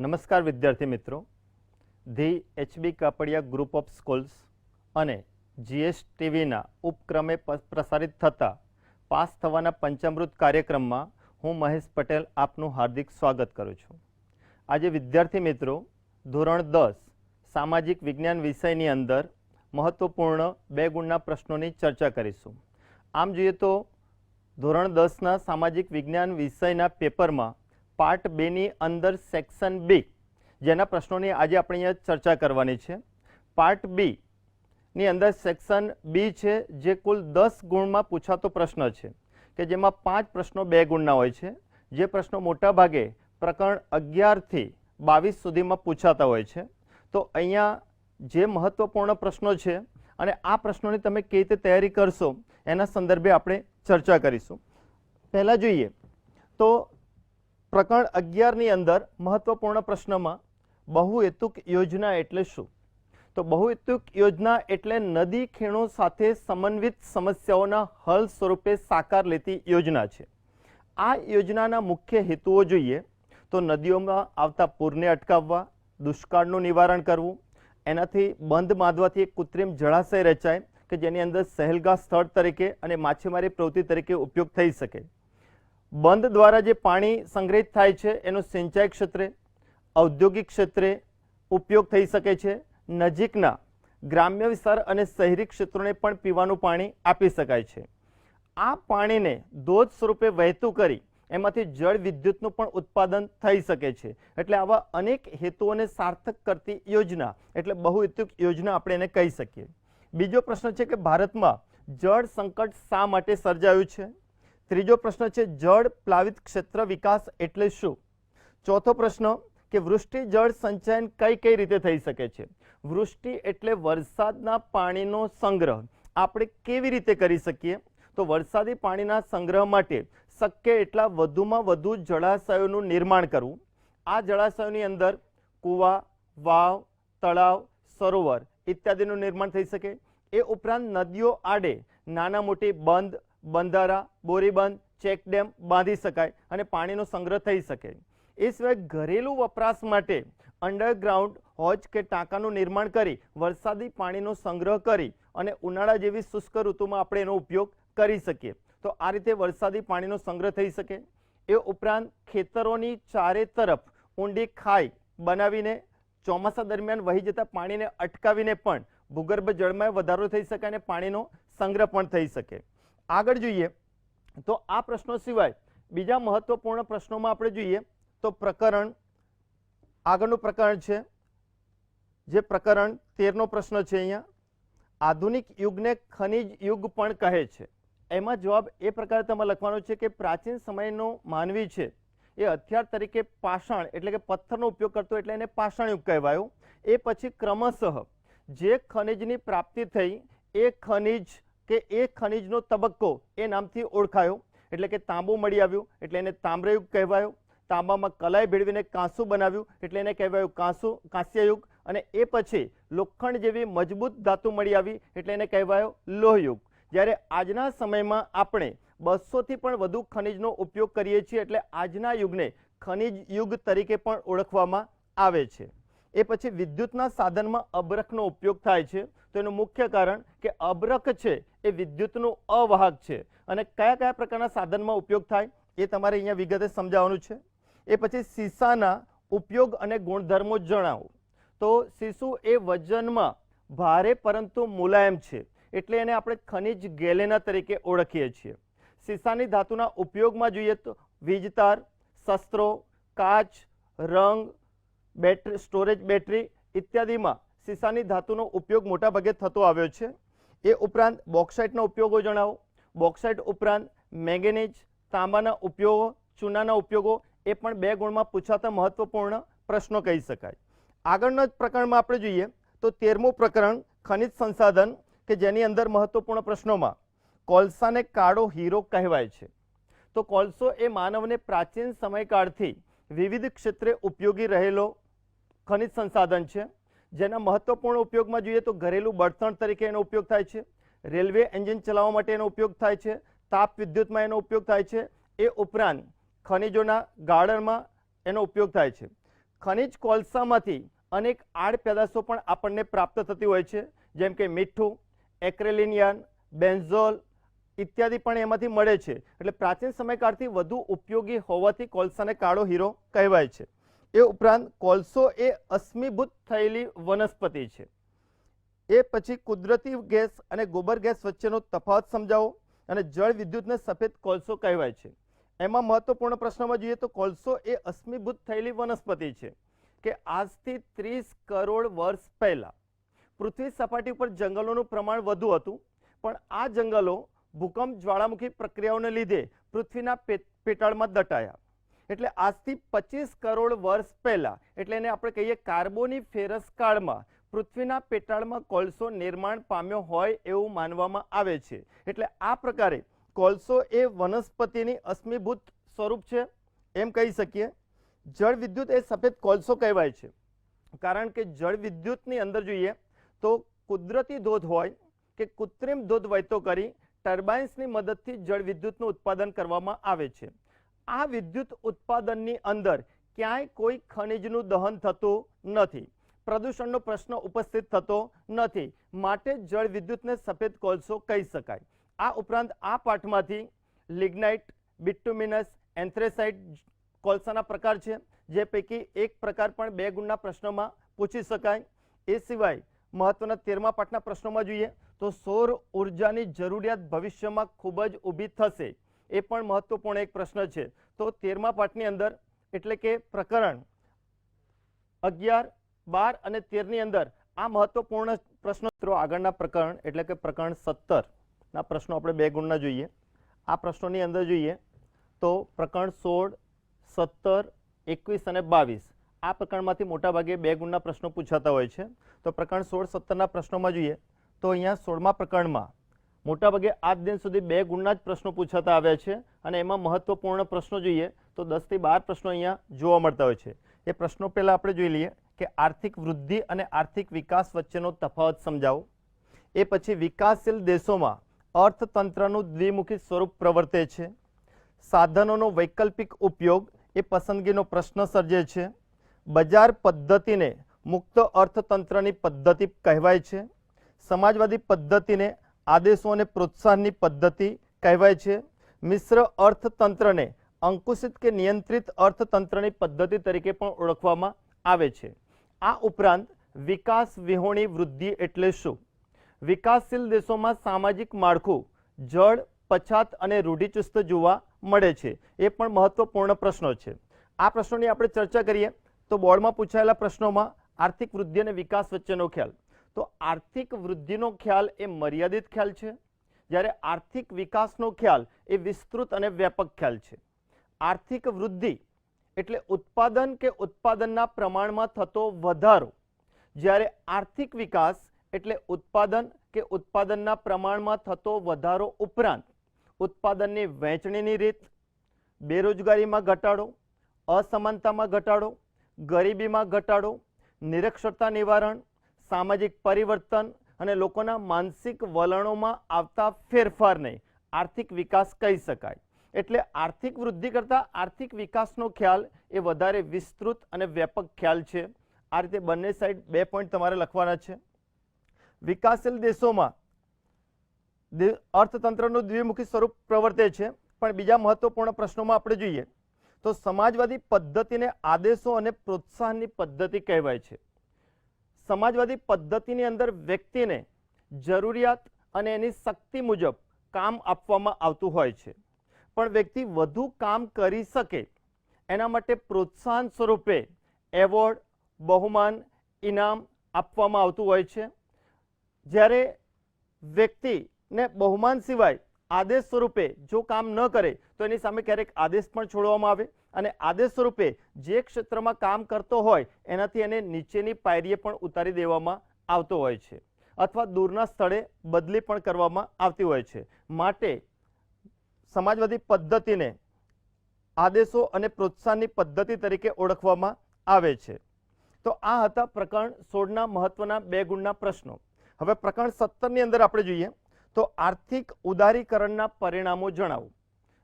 નમસ્કાર વિદ્યાર્થી મિત્રો, the HB Kapadia group of schools અને જીએસ ટીવીના ઉપક્રમે પ્રસારિત થતા પાસ થવાના પંચામૃત કાર્યક્રમમાં હું મહેશ પટેલ આપનું હાર્દિક સ્વાગત કરું છું. આજે વિદ્યાર્થી મિત્રો ધોરણ 10 સામાજિક વિજ્ઞાન વિષયની અંદર મહત્વપૂર્ણ 2 ગુણના પ્રશ્નોની ચર્ચા કરીશું. આમ જોઈએ તો ધોરણ 10ના સામાજિક વિજ્ઞાન વિષયના પેપરમાં પાર્ટ 2 ની અંદર સેક્શન બી જેના પ્રશ્નોની આજે આપણે અહીંયા ચર્ચા કરવાની છે. પાર્ટ બી ની અંદર સેક્શન બી છે જે કુલ 10 ગુણમાં પૂછાતો પ્રશ્ન છે કે જેમાં 5 પ્રશ્નો 2 ગુણના હોય છે. જે પ્રશ્નો મોટા ભાગે પ્રકરણ 11 થી 22 સુધીમાં પૂછાતા હોય છે. તો અહીંયા જે મહત્વપૂર્ણ પ્રશ્નો છે અને આ પ્રશ્નોની તમે કેવી રીતે તૈયારી કરશો એના સંદર્ભે આપણે ચર્ચા કરીશું. પહેલા જોઈએ તો પ્રકરણ 11 ની અંદર મહત્વપૂર્ણ પ્રશ્નમાં બહુહેતુક યોજના એટલે શું? તો બહુહેતુક યોજના એટલે નદી ખીણો સાથે સમન્વિત સમસ્યાઓના હલ સ્વરૂપે સાકાર લેતી યોજના છે. આ યોજનાના મુખ્ય હેતુઓ જોઈએ તો નદીઓમાં આવતા પૂરને અટકાવવા, દુષ્કાળનું નિવારણ કરવું, એનાથી બંધ બાંધવાથી એક કૃત્રિમ જળાશય રચાય કે જેની અંદર સહેલગાહ સ્થળ તરીકે અને માછીમારી પ્રવૃત્તિ તરીકે ઉપયોગ થઈ શકે. બંધ દ્વારા જે પાણી સંગ્રહિત થાય છે એનો સિંચાઈ ક્ષેત્રે, ઔદ્યોગિક ક્ષેત્રે ઉપયોગ થઈ શકે છે. નજીકના ગ્રામ્ય વિસ્તાર અને શહેરી ક્ષેત્રોને પણ પીવાનું પાણી આપી શકાય છે. આ પાણીને ધોધ સ્વરૂપે વહેતું કરી એમાંથી જળ વિદ્યુતનું પણ ઉત્પાદન થઈ શકે છે. એટલે આવા અનેક હેતુઓને સાર્થક કરતી યોજના એટલે બહુહેતુક યોજના આપણે એને કહી શકીએ. બીજો પ્રશ્ન છે કે ભારતમાં જળ સંકટ શા માટે સર્જાયું છે? ત્રીજો પ્રશ્ન છે જળ પ્લાવિત ક્ષેત્ર વિકાસ એટલે શું? ચોથો પ્રશ્ન કે વૃષ્ટિ જળ સંચયન કઈ કઈ રીતે થઈ શકે છે? વૃષ્ટિ એટલે વરસાદના પાણીનો સંગ્રહ આપણે કેવી રીતે કરી શકીએ? તો વરસાદી પાણીના સંગ્રહ માટે શક્ય એટલા વધુમાં વધુ જળાશયોનું નિર્માણ કરવું. આ જળાશયોની અંદર કૂવા, વાવ, તળાવ, સરોવર ઇત્યાદિનું નિર્માણ થઈ શકે. એ ઉપરાંત નદીઓ આડે નાના મોટી બંધ, બંધારા, બોરીબંધ, ચેકડેમ બાંધી શકાય અને પાણીનો સંગ્રહ થઈ શકે. એ સિવાય ઘરેલું વપરાશ માટે અંડરગ્રાઉન્ડ હોજ કે ટાંકાનું નિર્માણ કરી વરસાદી પાણીનો સંગ્રહ કરી અને ઉનાળા જેવી શુષ્ક ઋતુમાં આપણે એનો ઉપયોગ કરી શકીએ. તો આ રીતે વરસાદી પાણીનો સંગ્રહ થઈ શકે. એ ઉપરાંત ખેતરોની ચારે તરફ ઊંડી ખાઈ બનાવીને ચોમાસા દરમિયાન વહી જતા પાણીને અટકાવીને પણ ભૂગર્ભ જળમાં વધારો થઈ શકે અને પાણીનો સંગ્રહ પણ થઈ શકે. આગળ જોઈએ તો આ પ્રશ્નો સિવાય બીજા મહત્વપૂર્ણ પ્રશ્નોમાં આપણે જોઈએ તો પ્રકરણ આગળનું પ્રકરણ છે જે પ્રકરણ 13નો પ્રશ્ન છે. અહીંયા આધુનિક યુગને ખનિજ યુગ પણ કહે છે. એમાં જવાબ એ પ્રકારે તમારે લખવાનો છે કે પ્રાચીન સમયનો માનવી છે એ હથિયાર તરીકે પાષાણ એટલે કે પથ્થરનો ઉપયોગ કરતો એટલે એને પાષાણ યુગ કહેવાયો. એ પછી ક્રમશઃ જે ખનિજની પ્રાપ્તિ થઈ એ ખનિજ કે એ ખનિજનો તબક્કો એ નામથી ઓળખાયો. એટલે કે તાંબુ મળી આવ્યું એટલે એને તામ્રયુગ કહેવાયો. તાંબામાં કલાઈ ભેળવીને કાંસુ બનાવ્યું એટલે એને કહેવાયું કાંસ્યયુગ. અને એ પછી લોખંડ જેવી મજબૂત ધાતુ મળી આવી એટલે એને કહેવાયો લોહયુગ. જ્યારે આજના સમયમાં આપણે 200થી પણ વધુ ખનિજનો ઉપયોગ કરીએ છીએ એટલે આજના યુગને ખનિજ યુગ તરીકે પણ ઓળખવામાં આવે છે. એ પછી વિદ્યુતના સાધનમાં અબરખનો ઉપયોગ થાય છે. તો એનું મુખ્ય કારણ કે અબરખ છે એ વિદ્યુતનું અવાહક છે અને કયા કયા પ્રકારના સાધનમાં ઉપયોગ થાય એ તમારે અહીંયા વિગતે સમજાવવાનું છે. એ પછી સીસાના ઉપયોગ અને ગુણધર્મો જણાવો. તો સીસું એ વજનમાં ભારે પરંતુ મુલાયમ છે એટલે એને આપણે ખનિજ ગેલેના તરીકે ઓળખીએ છીએ. સીસાની ધાતુના ઉપયોગમાં જોઈએ તો વીજતાર, શસ્ત્રો, કાચ, રંગ, બેટરી, સ્ટોરેજ બેટરી ઇત્યાદિમાં સીસાની ધાતુનો ઉપયોગ મોટાભાગે થતો આવ્યો છે. એ ઉપરાંત બોક્સાઇટના ઉપયોગો જણાવો. બોક્સાઇટ ઉપરાંત મેંગેનીઝ, તાંબાના ઉપયોગો, ચૂનાના ઉપયોગો એ પણ 2 ગુણમાં પૂછાતા મહત્વપૂર્ણ પ્રશ્નો કહી શકાય. આગળના જ પ્રકરણમાં આપણે જોઈએ તો 13મું પ્રકરણ ખનિજ સંસાધન કે જેની અંદર મહત્વપૂર્ણ પ્રશ્નોમાં કોલસાને કાળો હીરો કહેવાય છે. તો કોલસો એ માનવને પ્રાચીન સમયકાળથી વિવિધ ક્ષેત્રે ઉપયોગી રહેલો ખનિજ સંસાધન છે. જેના મહત્વપૂર્ણ ઉપયોગમાં જોઈએ તો ઘરેલું બળતણ તરીકે એનો ઉપયોગ થાય છે. રેલવે એન્જિન ચલાવવા માટે એનો ઉપયોગ થાય છે. તાપ વિદ્યુતમાં એનો ઉપયોગ થાય છે. એ ઉપરાંત ખનિજોના ગાળણમાં એનો ઉપયોગ થાય છે. ખનિજ કોલસામાંથી અનેક આડ પેદાશો પણ આપણને પ્રાપ્ત થતી હોય છે, જેમ કે મીઠું, એક્રેલિનિયન, બેન્ઝોલ ઇત્યાદિ પણ એમાંથી મળે છે. એટલે પ્રાચીન સમયકાળથી વધુ ઉપયોગી હોવાથી કોલસાને કાળો હીરો કહેવાય છે. એ ઉપરાંત કોલસો એ અશ્મિભૂત થયેલી વનસ્પતિ છે. એ પછી કુદરતી ગેસ અને ગોબર ગેસ વચ્ચેનો તફાવત સમજાવો અને જળ વિદ્યુતને સફેદ કોલસો કહેવાય છે. એમાં મહત્વપૂર્ણ પ્રશ્નમાં જોઈએ તો કોલસો એ અશ્મિભૂત થયેલી વનસ્પતિ છે કે આજથી 30 કરોડ વર્ષ પહેલા પૃથ્વી સપાટી ઉપર જંગલોનું પ્રમાણ વધુ હતું, પણ આ જંગલો ભૂકંપ જ્વાળામુખી પ્રક્રિયાઓને લીધે પૃથ્વીના પેટાળમાં દટાયા. એટલે આજથી 25 કરોડ વર્ષ પહેલા, એટલે એને આપણે કહીએ કાર્બોનિફેરસ કાળમાં પૃથ્વીના પેટાળમાં કોલસો નિર્માણ પામ્યો હોય એવું માનવામાં આવે છે. એટલે આ પ્રકારે કોલસો એ વનસ્પતિની અશ્મિભૂત સ્વરૂપ છે એમ કહી શકીએ. જળ વિદ્યુત એ સફેદ કોલસો કહેવાય છે કારણ કે જળ વિદ્યુતની અંદર જોઈએ તો કુદરતી ધોધ હોય કે કૃત્રિમ ધોધ વહેતો કરી ટર્બાઇન્સની મદદથી જળ વિદ્યુતનું ઉત્પાદન કરવામાં આવે છે. આ વિદ્યુત ઉત્પાદનની અંદર ક્યાંય કોઈ ખનિજનું દહન થતું નથી, પ્રદૂષણનો પ્રશ્ન ઉપસ્થિત થતો નથી, માટે જળ વિદ્યુતને સફેદ કોલસો કહી શકાય. આ ઉપરાંત આ પાઠમાંથી લિગ્નાઇટ, બિટ્યુમિનસ, એન્થ્રેસાઇટ કોલસાના પ્રકાર છે, જે પૈકી એક પ્રકાર પણ 2 ગુણના પ્રશ્નોમાં પૂછી શકાય. એ સિવાય મહત્વના 13મા પાઠના પ્રશ્નોમાં જોઈએ તો સૌર ઉર્જાની જરૂરિયાત ભવિષ્યમાં ખૂબ જ ઊભી થશે, એ પણ મહત્વપૂર્ણ એક પ્રશ્ન છે. તો 13મા પાઠની અંદર એટલે કે પ્રકરણ 11, 12 અને 13ની અંદર આ મહત્વપૂર્ણ પ્રશ્નો. આગળના પ્રકરણ એટલે કે પ્રકરણ 17ના પ્રશ્નો આપણે 2 ગુણના જોઈએ. આ પ્રશ્નોની અંદર જોઈએ તો પ્રકરણ 16, 17, 21 અને 22 આ પ્રકરણમાંથી મોટાભાગે 2 ગુણના પ્રશ્નો પૂછાતા હોય છે. તો પ્રકરણ 16, 17ના પ્રશ્નોમાં જોઈએ તો અહીંયા 16મા પ્રકરણમાં મોટાભાગે આજ દિન સુધી 2 ગુણના જ પ્રશ્નો પૂછાતા આવ્યા છે અને એમાં મહત્વપૂર્ણ પ્રશ્નો જોઈએ તો 10 થી 12 પ્રશ્નો અહીંયા જોવા મળતા હોય છે. એ પ્રશ્નો પહેલાં આપણે જોઈ લઈએ કે આર્થિક વૃદ્ધિ અને આર્થિક વિકાસ વચ્ચેનો તફાવત સમજાવો. એ પછી વિકાસશીલ દેશોમાં અર્થતંત્રનું દ્વિમુખી સ્વરૂપ પ્રવર્તે છે. સાધનોનો વૈકલ્પિક ઉપયોગ એ પસંદગીનો પ્રશ્ન સર્જે છે. બજાર પદ્ધતિને મુક્ત અર્થતંત્રની પદ્ધતિ કહેવાય છે. સમાજવાદી પદ્ધતિને આદેશો અને પ્રોત્સાહનની પદ્ધતિ કહેવાય છે. મિશ્ર અર્થતંત્રને અંકુશિત કે નિયંત્રિત અર્થતંત્રની પદ્ધતિ તરીકે પણ ઓળખવામાં આવે છે. આ ઉપરાંત વિકાસ વિહોણી વૃદ્ધિ એટલે શું? વિકાસશીલ દેશોમાં સામાજિક માળખું જડ, પછાત અને રૂઢિચુસ્ત જોવા મળે છે. એ પણ મહત્વપૂર્ણ પ્રશ્નો છે. આ પ્રશ્નોની આપણે ચર્ચા કરીએ તો બોર્ડમાં પૂછાયેલા પ્રશ્નોમાં આર્થિક વૃદ્ધિ અને વિકાસ વચ્ચેનો ખ્યાલ. તો આર્થિક વૃદ્ધિનો ખ્યાલ એ મર્યાદિત ખ્યાલ છે, જ્યારે આર્થિક વિકાસનો ખ્યાલ એ વિસ્તૃત અને વ્યાપક ખ્યાલ છે. આર્થિક વૃદ્ધિ એટલે ઉત્પાદન કે ઉત્પાદનના પ્રમાણમાં થતો વધારો, જ્યારે આર્થિક વિકાસ એટલે ઉત્પાદન કે ઉત્પાદનના પ્રમાણમાં થતો વધારો ઉપરાંત ઉત્પાદનની વહેંચણીની રીત, બેરોજગારીમાં ઘટાડો, અસમાનતામાં ઘટાડો, ગરીબીમાં ઘટાડો, નિરક્ષરતા નિવારણ, સામાજિક પરિવર્તન અને લોકોના માનસિક વલણોમાં આવતા ફેરફારને આર્થિક વિકાસ કહી શકાય. એટલે આર્થિક વૃદ્ધિ કરતાં આર્થિક વિકાસનો ખ્યાલ એ વધારે વિસ્તૃત અને વ્યાપક ખ્યાલ છે. આ રીતે બંને સાઈડ 2 પોઈન્ટ તમારે લખવાના છે. વિકાસશીલ દેશોમાં અર્થતંત્રનું દ્વિમુખી સ્વરૂપ પ્રવર્તે છે, પણ બીજા મહત્વપૂર્ણ પ્રશ્નોમાં આપણે જોઈએ તો સમાજવાદી પદ્ધતિને આદેશો અને પ્રોત્સાહનની પદ્ધતિ કહેવાય છે. સમાજવાદી પદ્ધતિની અંદર વ્યક્તિને જરૂરિયાત અને એની શક્તિ મુજબ કામ આપવામાં આવતું હોય છે, પણ વ્યક્તિ વધુ કામ કરી શકે એના માટે પ્રોત્સાહન સ્વરૂપે એવોર્ડ, બહુમાન, ઇનામ આપવામાં આવતું હોય છે. જ્યારે વ્યક્તિને બહુમાન સિવાય આદેશ સ્વરૂપે જો કામ ન કરે તો એની સામે ક્યારેક આદેશ પણ છોડવામાં આવે અને આદેશ સ્વરૂપે જે ક્ષેત્રમાં કામ કરતો હોય એનાથી એને નીચેની પાયરીએ પણ ઉતારી દેવામાં આવતો હોય છે અથવા દૂરના સ્થળે બદલી પણ કરવામાં આવતી હોય છે. માટે સમાજવાદી પદ્ધતિને આદેશો અને પ્રોત્સાહનની પદ્ધતિ તરીકે ઓળખવામાં આવે છે. તો આ હતા પ્રકરણ 16ના મહત્વના 2 ગુણના પ્રશ્નો. હવે પ્રકરણ 17ની અંદર આપણે જોઈએ તો આર્થિક ઉદારીકરણના પરિણામો જણાવો.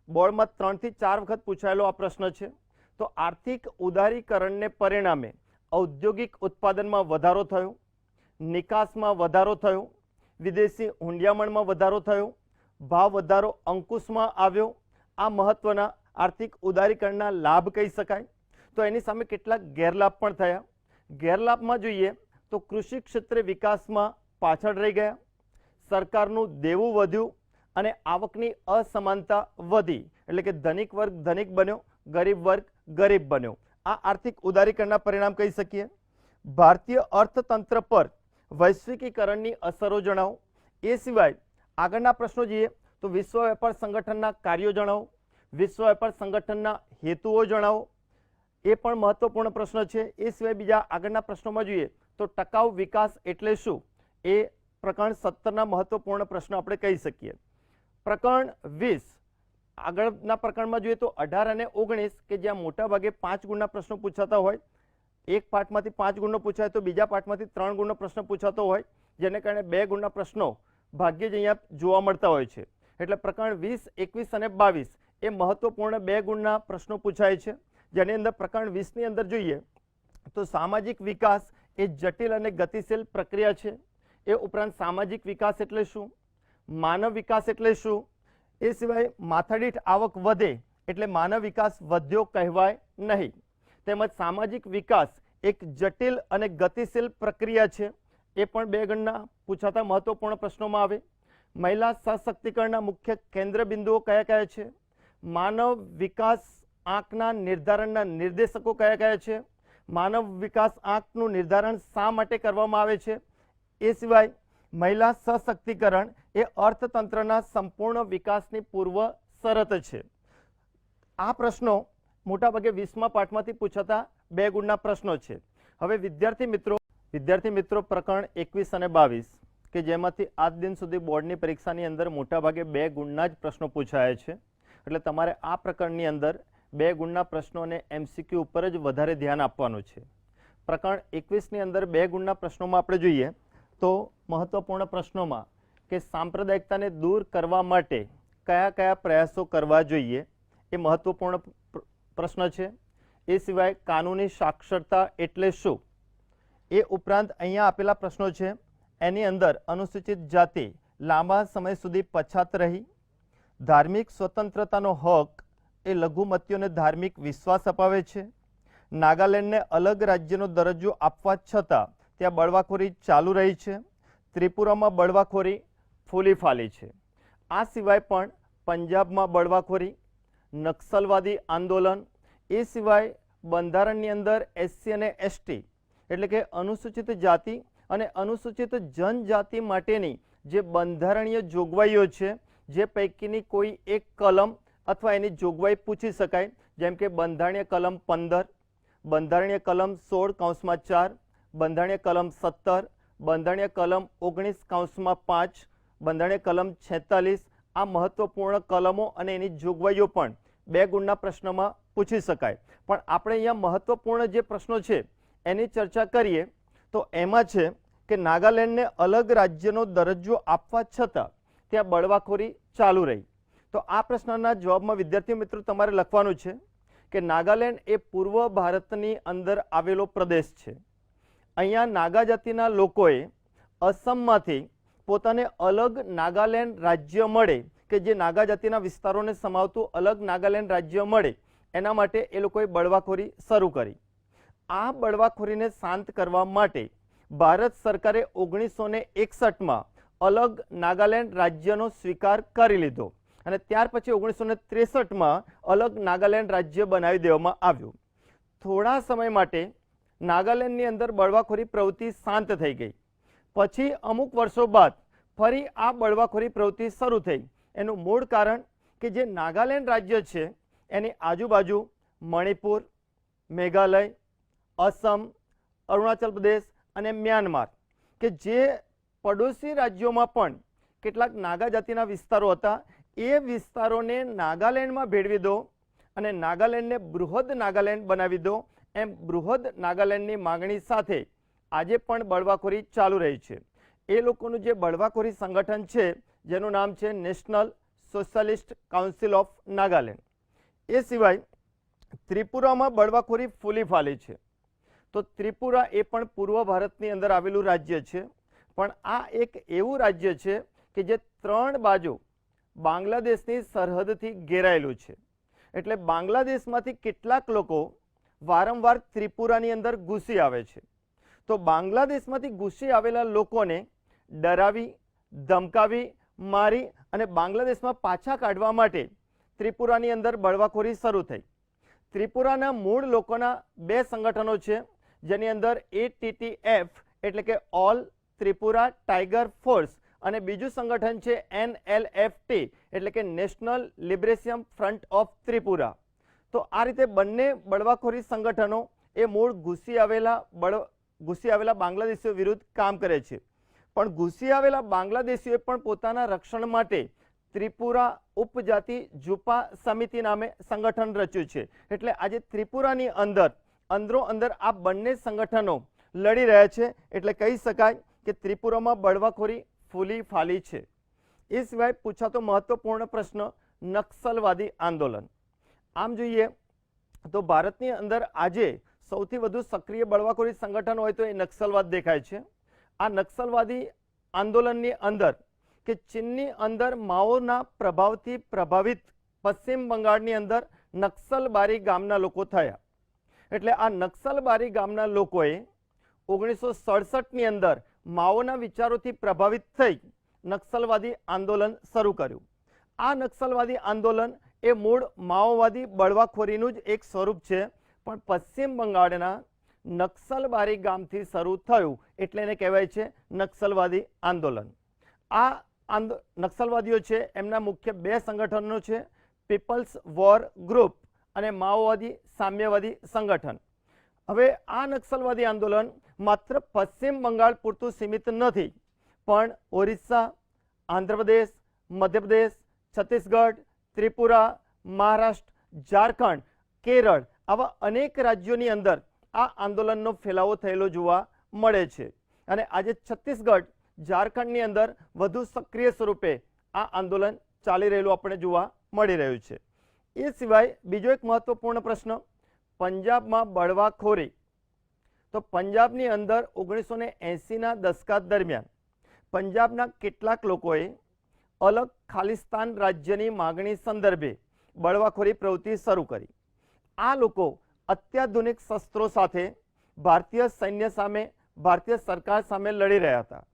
બોર્ડમાં 3 થી 4 વખત પૂછાયેલો આ પ્રશ્ન છે. તો આર્થિક ઉદારીકરણને પરિણામે ઔદ્યોગિક ઉત્પાદનમાં વધારો થયો, નિકાસમાં વધારો થયો, વિદેશી હુંડિયામણમાં વધારો થયો, ભાવ વધારો અંકુશમાં આવ્યો. આ મહત્વના આર્થિક ઉદારીકરણના લાભ કહી શકાય. તો એની સામે કેટલાક ગેરલાભ પણ થયા. ગેરલાભમાં જોઈએ તો કૃષિ ક્ષેત્રે વિકાસમાં પાછળ રહી ગયા, સરકારનું દેવું વધ્યું અને આવકની અસમાનતા વધી, એટલે કે ધનિક વર્ગ ધનિક બન્યો, ગરીબ વર્ગ ગરીબ બન્યો. આ આર્થિક ઉદારીકરણના પરિણામ કહી શકીએ. ભારતીય અર્થતંત્ર પર વૈશ્વિકીકરણની અસરો જણાવો. એ સિવાય આગળના પ્રશ્નો જોઈએ તો વિશ્વ વેપાર સંગઠનના કાર્યો જણાવો, વિશ્વ વેપાર સંગઠનના હેતુઓ જણાવો. એ પણ મહત્વપૂર્ણ પ્રશ્ન છે. એ સિવાય બીજા આગળના પ્રશ્નોમાં જોઈએ તો ટકાઉ વિકાસ એટલે શું, એ પ્રકરણ 17ના મહત્વપૂર્ણ પ્રશ્નો આપણે કહી શકીએ. પ્રકરણ 20 આગળના પ્રકરણમાં જોઈએ તો 18 અને 19 કે જ્યાં મોટાભાગે 5 ગુણના પ્રશ્નો પૂછાતા હોય, એક પાઠમાંથી 5 ગુણનો પૂછાય તો બીજા પાઠમાંથી 3 ગુણનો પ્રશ્ન પૂછાતો હોય, જેને કારણે 2 ગુણના પ્રશ્નો ભાગ્યે જ અહીંયા જોવા મળતા હોય છે. એટલે પ્રકરણ 20, 21 અને 22 એ મહત્વપૂર્ણ 2 ગુણના પ્રશ્નો પૂછાય છે. જેની અંદર પ્રકરણ 20ની અંદર જોઈએ તો સામાજિક વિકાસ એ જટિલ અને ગતિશીલ પ્રક્રિયા છે. એ ઉપરાંત સામાજિક વિકાસ એટલે શું, માનવ વિકાસ એટલે શું, એ સિવાય માથાદીઠ આવક વધે એટલે માનવ વિકાસ વધ્યો કહેવાય નહીં. તેમજ સામાજિક વિકાસ એક જટિલ અને ગતિશીલ પ્રક્રિયા છે. એ પણ 2 ગણના પૂછાતા મહત્વપૂર્ણ પ્રશ્નોમાં આવે. મહિલા સશક્તિકરણના મુખ્ય કેન્દ્ર બિંદુઓ કયા કયા છે, માનવ વિકાસ આંકના નિર્ધારણના નિર્દેશકો કયા કયા છે, માનવ વિકાસ આંકનું નિર્ધારણ શા માટે કરવામાં આવે છે. એ સિવાય મહિલા સશક્તિકરણ એ અર્થતંત્રના સંપૂર્ણ વિકાસની પૂર્વ શરત છે. આ પ્રશ્નો મોટાભાગે 20મા પાઠમાંથી પૂછાતા 2 ગુણના પ્રશ્નો છે. હવે વિદ્યાર્થી મિત્રો પ્રકરણ 21 અને 22 કે જેમાંથી આજ દિન સુધી બોર્ડની પરીક્ષાની અંદર મોટાભાગે 2 ગુણના જ પ્રશ્નો પૂછાયા છે. એટલે તમારે આ પ્રકરણની અંદર 2 ગુણના પ્રશ્નો અને MCQ ઉપર જ વધારે ધ્યાન આપવાનું છે. પ્રકરણ 21ની અંદર 2 ગુણના પ્રશ્નોમાં આપણે જોઈએ તો મહત્વપૂર્ણ પ્રશ્નોમાં કે સાંપ્રદાયિકતાને દૂર કરવા માટે કયા કયા પ્રયાસો કરવા જોઈએ એ મહત્વપૂર્ણ પ્રશ્ન છે. એ સિવાય કાનૂની સાક્ષરતા એટલે શું, એ ઉપરાંત અહીંયા આપેલા પ્રશ્નો છે એની અંદર અનુસૂચિત જાતિ લાંબા સમય સુધી પછાત રહી, ધાર્મિક સ્વતંત્રતાનો હક એ લઘુમતીઓને ધાર્મિક વિશ્વાસ અપાવે છે, નાગાલેન્ડને અલગ રાજ્યનો દરજ્જો આપવા છતાં ત્યાં બળવાખોરી ચાલુ રહી છે, ત્રિપુરામાં બળવાખોરી ફૂલી ફાલી છે. આ સિવાય પણ પંજાબમાં બળવાખોરી, નક્સલવાદી આંદોલન, એ સિવાય બંધારણની અંદર SC અને ST એટલે કે અનુસૂચિત જાતિ અને અનુસૂચિત જનજાતિ માટેની જે બંધારણીય જોગવાઈઓ છે, જે પૈકીની કોઈ એક કલમ અથવા એની જોગવાઈ પૂછી શકાય. જેમ કે બંધારણીય કલમ 15, બંધારણીય કલમ 16(4), બંધારણીય કલમ 17, બંધારણીય કલમ 19(5), બંધારણીય કલમ 46. આ મહત્વપૂર્ણ કલમો અને એની જોગવાઈઓ પણ 2 ગુણના પ્રશ્નમાં પૂછી શકાય. પણ આપણે અહીંયા મહત્વપૂર્ણ જે પ્રશ્નો છે એની ચર્ચા કરીએ તો એમાં છે કે નાગાલેન્ડને અલગ રાજ્યનો દરજ્જો આપવા છતાં ત્યાં બળવાખોરી ચાલુ રહી. તો આ પ્રશ્નના જવાબમાં વિદ્યાર્થી મિત્રો તમારે લખવાનું છે કે નાગાલેન્ડ એ પૂર્વ ભારતની અંદર આવેલો પ્રદેશ છે. અહીંયા નાગા જાતિના લોકોએ અસમમાંથી પોતાને અલગ નાગાલેન્ડ રાજ્ય મળે કે જે નાગા જાતિના વિસ્તારોને સમાવતું અલગ નાગાલેન્ડ રાજ્ય મળે એના માટે એ લોકોએ બળવાખોરી શરૂ કરી. આ બળવાખોરીને શાંત કરવા માટે ભારત સરકારે 1961માં અલગ નાગાલેન્ડ રાજ્યનો સ્વીકાર કરી લીધો અને ત્યાર પછી 1963માં અલગ નાગાલેન્ડ રાજ્ય બનાવી દેવામાં આવ્યું. થોડા સમય માટે નાગાલેન્ડની અંદર બળવાખોરી પ્રવૃત્તિ શાંત થઈ ગઈ. પછી અમુક વર્ષો બાદ ફરી આ બળવાખોરી પ્રવૃત્તિ શરૂ થઈ. એનું મૂળ કારણ કે જે નાગાલેન્ડ રાજ્ય છે એની આજુબાજુ મણિપુર, મેઘાલય, અસમ, અરુણાચલ પ્રદેશ અને મ્યાનમાર કે જે પડોશી રાજ્યોમાં પણ કેટલાક નાગા જાતિના વિસ્તારો હતા, એ વિસ્તારોને નાગાલેન્ડમાં ભેળવી દો અને નાગાલેન્ડને બૃહદ નાગાલેન્ડ બનાવી દો, એમ બૃહદ નાગાલેન્ડની માગણી સાથે આજે પણ બળવાખોરી ચાલુ રહી છે. એ લોકોનું જે બળવાખોરી સંગઠન છે જેનું નામ છે national socialist council of Nagaland. એ સિવાય ત્રિપુરામાં બળવાખોરી ફૂલી ફાલી છે. તો ત્રિપુરા એ પણ પૂર્વ ભારતની અંદર આવેલું રાજ્ય છે, પણ આ એક એવું રાજ્ય છે કે જે 3 બાજુ બાંગ્લાદેશની સરહદથી ઘેરાયેલું છે. એટલે બાંગ્લાદેશમાંથી કેટલાક લોકો વારંવાર ત્રિપુરાની અંદર ઘૂસી આવે છે. તો બાંગ્લાદેશમાંથી ઘૂસી આવેલા લોકોને ડરાવી, ધમકાવી, મારી અને બાંગ્લાદેશમાં પાછા કાઢવા માટે ત્રિપુરાની અંદર બળવાખોરી શરૂ થઈ. ત્રિપુરાના મૂળ લોકોના 2 સંગઠનો છે, જેની અંદર ATTF એટલે કે ઓલ ત્રિપુરા ટાઈગર ફોર્સ અને બીજું સંગઠન છે NLFT એટલે કે national liberation front of Tripura. તો આ રીતે બંને બળવાખોરી સંગઠનો એ મૂળ ઘૂસી આવેલા બાંગ્લાદેશીઓ વિરુદ્ધ કામ કરે છે. પણ ઘૂસી આવેલા બાંગ્લાદેશીઓએ પણ પોતાના રક્ષણ માટે ત્રિપુરા ઉપજાતિ ઝુપા સમિતિ નામે સંગઠન રચ્યું છે. એટલે આજે ત્રિપુરાની અંદરો અંદર આ બંને સંગઠનો લડી રહ્યા છે. એટલે કહી શકાય કે ત્રિપુરામાં બળવાખોરી ફૂલી ફાલી છે. એ સિવાય પૂછાતો મહત્વપૂર્ણ પ્રશ્ન નક્સલવાદી આંદોલન. આમ જોઈએ તો ભારતની અંદર આજે સૌથી વધુ સક્રિય બળવાખોરી સંગઠન હોય તો એ નક્સલવાદ દેખાય છે. આ નક્સલવાદી આંદોલનની અંદર કે ચીનની અંદર માઓના પ્રભાવથી પ્રભાવિત પશ્ચિમ બંગાળની અંદર નક્સલબારી ગામના લોકો થયા. એટલે આ નક્સલબારી ગામના લોકોએ 1967ની અંદર માઓના વિચારોથી પ્રભાવિત થઈ નક્સલવાદી આંદોલન શરૂ કર્યું. આ નક્સલવાદી આંદોલન એ મૂળ માઓવાદી બળવાખોરીનું જ એક સ્વરૂપ છે, પણ પશ્ચિમ બંગાળના નક્સલબારી ગામથી શરૂ થયું એટલે એને કહેવાય છે નક્સલવાદી આંદોલન. આ નક્સલવાદીઓ છે એમના મુખ્ય 2 સંગઠનો છે, પીપલ્સ વોર ગ્રુપ અને માઓવાદી સામ્યવાદી સંગઠન. હવે આ નક્સલવાદી આંદોલન માત્ર પશ્ચિમ બંગાળ પૂરતું સીમિત નથી, પણ ઓરિસ્સા, આંધ્રપ્રદેશ, મધ્યપ્રદેશ, છત્તીસગઢ, ત્રિપુરા, મહારાષ્ટ્ર, ઝારખંડ, કેરળ આવા અનેક રાજ્યોની અંદર આ આંદોલનનો ફેલાવો થયેલો જોવા મળે છે. અને આજે છત્તીસગઢ, ઝારખંડની અંદર વધુ સક્રિય સ્વરૂપે આ આંદોલન ચાલી રહેલું આપણે જોવા મળી રહ્યું છે. એ સિવાય બીજો એક મહત્વપૂર્ણ પ્રશ્ન, પંજાબમાં બળવાખોરી. તો પંજાબની અંદર 1980ના દશકા દરમિયાન પંજાબના કેટલાક લોકોએ અલગ ખાલિસ્તાન રાજ્યની માગણી સંદર્ભે બળવાખોરી પ્રવૃત્તિ શરૂ કરી. આ લોકો અત્યાધુનિક શસ્ત્રો સાથે ભારતીય સૈન્ય સામે, ભારતીય સરકાર સામે લડી રહ્યા હતા.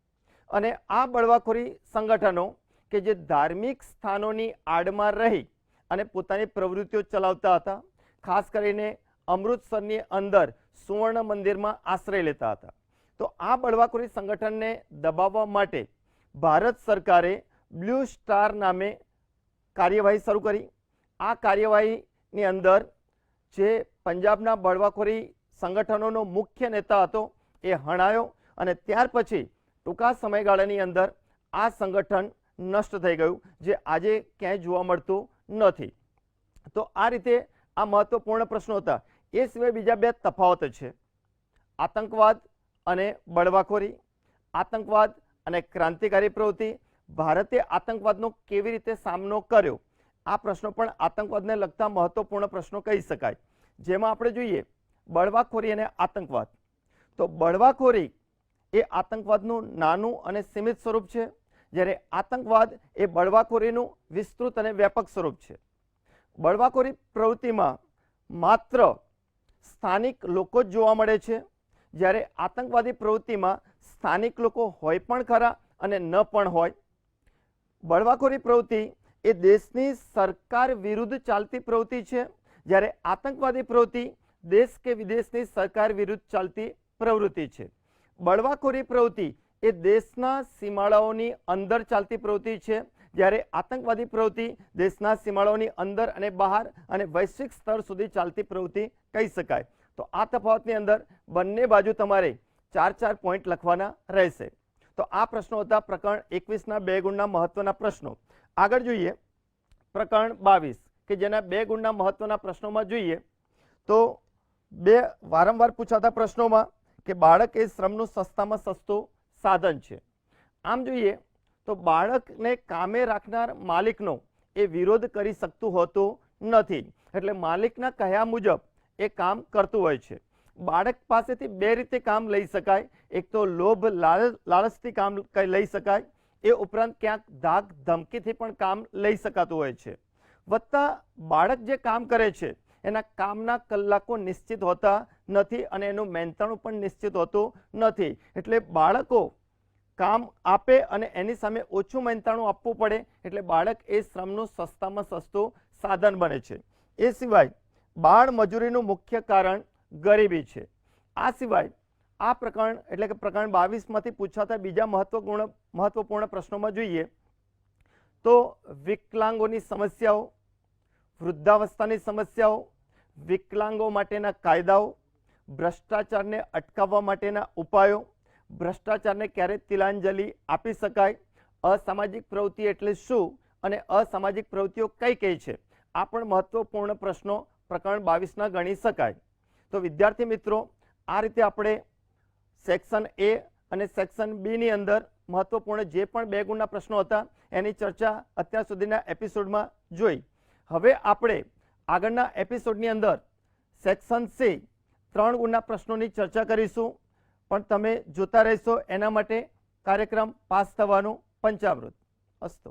અને આ બળવાખોરી સંગઠનો કે જે ધાર્મિક સ્થાનોની આડમાં રહી અને પોતાની પ્રવૃત્તિઓ ચલાવતા હતા, ખાસ કરીને અમૃતસરની અંદર સુવર્ણ મંદિરમાં આશ્રય લેતા હતા. તો આ બળવાખોરી સંગઠનને દબાવવા માટે ભારત સરકારે બ્લુ સ્ટાર નામે કાર્યવાહી શરૂ કરી. આ કાર્યવાહીની અંદર જે પંજાબના બળવાખોરી સંગઠનોનો મુખ્ય નેતા હતો એ હણાયો અને ત્યાર પછી ટૂંકા સમયગાળાની અંદર આ સંગઠન નષ્ટ થઈ ગયું, જે આજે ક્યાંય જોવા મળતું નથી. તો આ રીતે આ મહત્વપૂર્ણ પ્રશ્નો હતા. એ સિવાય બીજા 2 તફાવત છે, આતંકવાદ અને બળવાખોરી. આતંકવાદ અને ક્રાંતિકારી પ્રવૃત્તિ. ભારતે આતંકવાદનો કેવી રીતે સામનો કર્યો, આ પ્રશ્નો પણ આતંકવાદને લગતા મહત્વપૂર્ણ પ્રશ્નો કહી શકાય. જેમાં આપણે જોઈએ બળવાખોરી અને આતંકવાદ. તો બળવાખોરી એ આતંકવાદનું નાનું અને સીમિત સ્વરૂપ છે, જ્યારે આતંકવાદ એ બળવાખોરીનું વિસ્તૃત અને વ્યાપક સ્વરૂપ છે. બળવાખોરી પ્રવૃત્તિમાં માત્ર સ્થાનિક લોકો જ જોવા મળે છે, જ્યારે આતંકવાદી પ્રવૃત્તિમાં સ્થાનિક લોકો હોય પણ ખરા અને ન પણ હોય. બળવાખોરી પ્રવૃત્તિ એ દેશની સરકાર વિરુદ્ધ ચાલતી પ્રવૃત્તિ છે, જ્યારે આતંકવાદી પ્રવૃત્તિ દેશ કે વિદેશની સરકાર વિરુદ્ધ ચાલતી પ્રવૃત્તિ છે. બળવાખોરી પ્રવૃત્તિ એ દેશના સીમાડાઓની અંદર ચાલતી પ્રવૃત્તિ છે, જ્યારે આતંકવાદી પ્રવૃત્તિ દેશના સીમાડાઓની અંદર અને બહાર અને વૈશ્વિક સ્તર સુધી ચાલતી પ્રવૃત્તિ કહી શકાય. તો આ તફાવતની અંદર બંને બાજુ તમારે 4-4 પોઈન્ટ લખવાના રહેશે. તો આ પ્રશ્નો હતા પ્રકરણ 21ના 2 ગુણના મહત્વના પ્રશ્નો. આગળ જોઈએ પ્રકરણ 22 કે જેના 2 ગુણના મહત્વના પ્રશ્નોમાં જોઈએ તો 2 વારંવાર પૂછાતા પ્રશ્નોમાં કે બાળક એ શ્રમનું સસ્તામાં સસ્તું સાધન છે. આમ જોઈએ તો બાળકને કામે રાખનાર માલિકનો એ વિરોધ કરી શકતું હોતું નથી. એટલે માલિકના કહ્યા મુજબ એ કામ કરતું હોય છે. બાળક પાસેથી બે રીતે કામ લઈ શકાય. એક તો લોભ લાલચથી કામ લઈ શકાય, એ ઉપરાંત ક્યાંક ધાક ધમકીથી પણ કામ લઈ શકાતું હોય છે. વત્તા બાળક જે કામ કરે છે એના કામના કલાકો નિશ્ચિત હોતા નથી અને એનું મહેનતાણું પણ નિશ્ચિત હોતું નથી. એટલે બાળકો કામ આપે અને એની સામે ઓછું મહેનતાણું આપવું પડે એટલે બાળક એ શ્રમનું સસ્તામાં સસ્તું સાધન બને છે. એ સિવાય બાળ મજૂરીનું મુખ્ય કારણ ગરીબી છે. આ સિવાય આ પ્રકરણ એટલે કે પ્રકરણ 22માંથી પૂછાતા બીજા મહત્વપૂર્ણ પ્રશ્નોમાં જોઈએ તો વિકલાંગોની સમસ્યાઓ, વૃદ્ધાવસ્થાની સમસ્યાઓ, વિકલાંગો માટેના કાયદાઓ, ભ્રષ્ટાચારને અટકાવવા માટેના ઉપાયો, ભ્રષ્ટાચારને ક્યારે તિલાંજલિ આપી શકાય, અસામાજિક પ્રવૃત્તિ એટલે શું અને અસામાજિક પ્રવૃત્તિઓ કઈ કઈ છે, આ પણ મહત્વપૂર્ણ પ્રશ્નો પ્રકરણ 22ના ગણી શકાય. તો વિદ્યાર્થી મિત્રો, આ રીતે આપણે સેક્શન એ અને સેક્શન બીની અંદર મહત્વપૂર્ણ જે પણ 2 ગુણના પ્રશ્નો હતા એની ચર્ચા અત્યાર સુધીના એપિસોડમાં જોઈ. હવે આપણે આગળના એપિસોડની અંદર સેક્શન સી 3 ગુણના પ્રશ્નોની ચર્ચા કરીશું. પણ તમે જોતા રહેશો. એના માટે કાર્યક્રમ પાસ થવાનું પંચામૃત. અસ્તુ.